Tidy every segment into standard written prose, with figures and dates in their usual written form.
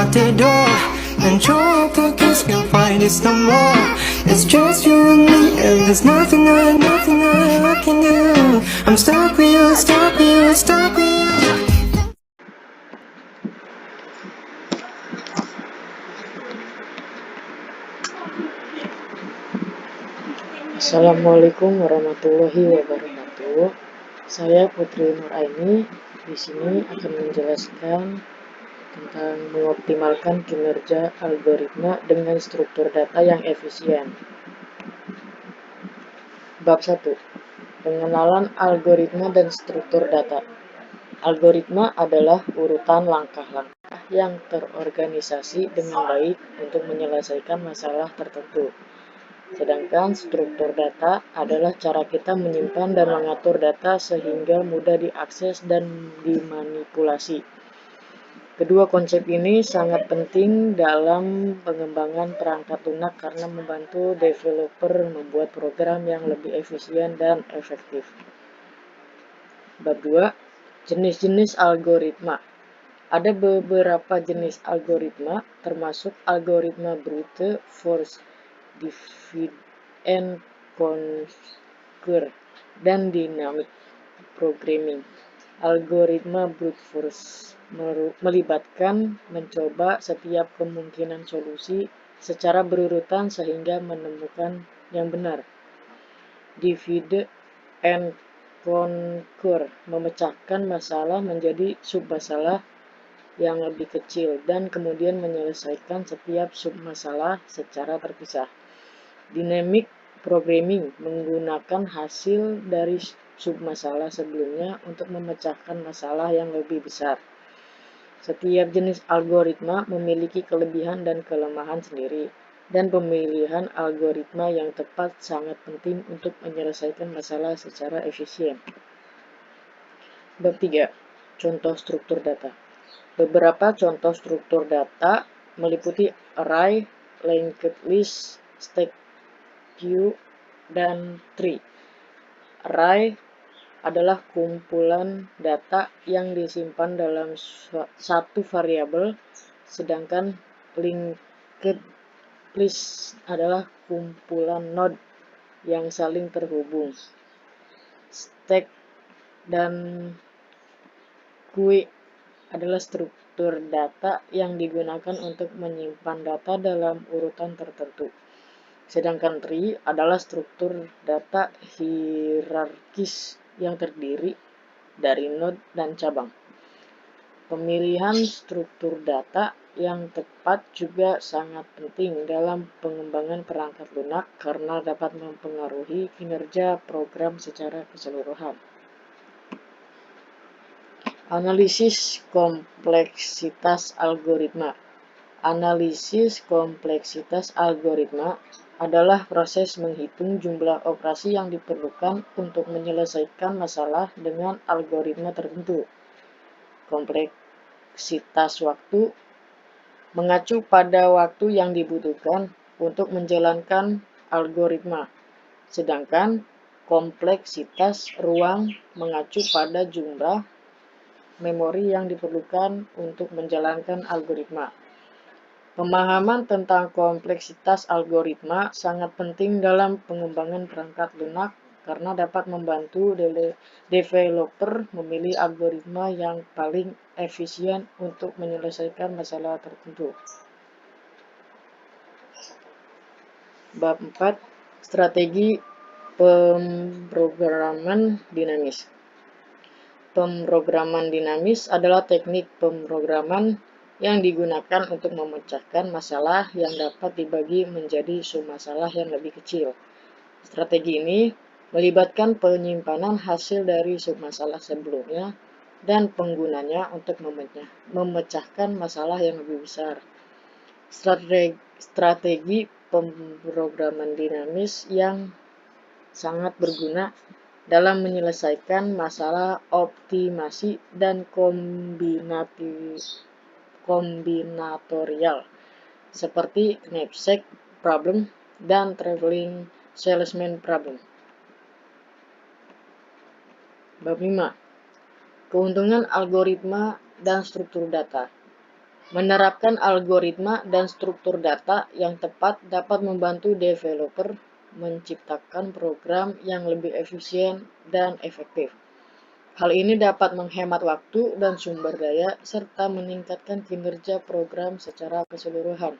out the door and try to kiss, can't find this no more. It's just you and me, and there's nothing I can do. I'm stuck with you, stuck with you, stuck with you. Assalamualaikum warahmatullahi wabarakatuh. Saya Putri Nuraini di sini akan menjelaskan tentang mengoptimalkan kinerja algoritma dengan struktur data yang efisien. Bab 1. Pengenalan algoritma dan struktur data. Algoritma adalah urutan langkah-langkah yang terorganisasi dengan baik untuk menyelesaikan masalah tertentu. Sedangkan struktur data adalah cara kita menyimpan dan mengatur data sehingga mudah diakses dan dimanipulasi. Kedua konsep ini sangat penting dalam pengembangan perangkat lunak karena membantu developer membuat program yang lebih efisien dan efektif. Bab 2. Jenis-jenis algoritma. Ada beberapa jenis algoritma, termasuk algoritma brute force, divide and conquer, dan dynamic programming. Algoritma brute force melibatkan mencoba setiap kemungkinan solusi secara berurutan sehingga menemukan yang benar. Divide and conquer memecahkan masalah menjadi submasalah yang lebih kecil dan kemudian menyelesaikan setiap submasalah secara terpisah. Dynamic programming menggunakan hasil dari submasalah sebelumnya untuk memecahkan masalah yang lebih besar. Setiap jenis algoritma memiliki kelebihan dan kelemahan sendiri, dan pemilihan algoritma yang tepat sangat penting untuk menyelesaikan masalah secara efisien. Bab 3. Contoh struktur data. Beberapa contoh struktur data meliputi array, linked list, stack, queue, dan tree. Array adalah kumpulan data yang disimpan dalam satu variabel, sedangkan linked list adalah kumpulan node yang saling terhubung. Stack dan queue adalah struktur data yang digunakan untuk menyimpan data dalam urutan tertentu. Sedangkan tree adalah struktur data hierarkis yang terdiri dari node dan cabang. Pemilihan struktur data yang tepat juga sangat penting dalam pengembangan perangkat lunak karena dapat mempengaruhi kinerja program secara keseluruhan. Analisis kompleksitas algoritma. Analisis kompleksitas algoritma adalah proses menghitung jumlah operasi yang diperlukan untuk menyelesaikan masalah dengan algoritma tertentu. Kompleksitas waktu mengacu pada waktu yang dibutuhkan untuk menjalankan algoritma, sedangkan kompleksitas ruang mengacu pada jumlah memori yang diperlukan untuk menjalankan algoritma. Pemahaman tentang kompleksitas algoritma sangat penting dalam pengembangan perangkat lunak karena dapat membantu developer memilih algoritma yang paling efisien untuk menyelesaikan masalah tertentu. Bab 4. Strategi pemrograman dinamis. Pemrograman dinamis adalah teknik pemrograman yang digunakan untuk memecahkan masalah yang dapat dibagi menjadi submasalah yang lebih kecil. Strategi ini melibatkan penyimpanan hasil dari submasalah sebelumnya dan penggunanya untuk memecahkan masalah yang lebih besar. Strategi pemrograman dinamis yang sangat berguna dalam menyelesaikan masalah optimasi dan kombinatorial seperti knapsack problem dan traveling salesman problem. Bab 5. Keuntungan algoritma dan struktur data. Menerapkan algoritma dan struktur data yang tepat dapat membantu developer menciptakan program yang lebih efisien dan efektif. Hal ini dapat menghemat waktu dan sumber daya serta meningkatkan kinerja program secara keseluruhan.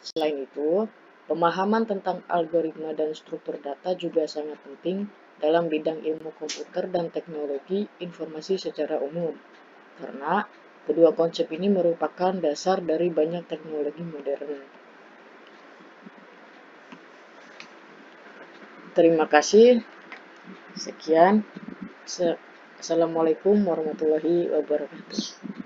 Selain itu, pemahaman tentang algoritma dan struktur data juga sangat penting dalam bidang ilmu komputer dan teknologi informasi secara umum, karena kedua konsep ini merupakan dasar dari banyak teknologi modern. Terima kasih. Sekian. Assalamualaikum warahmatullahi wabarakatuh.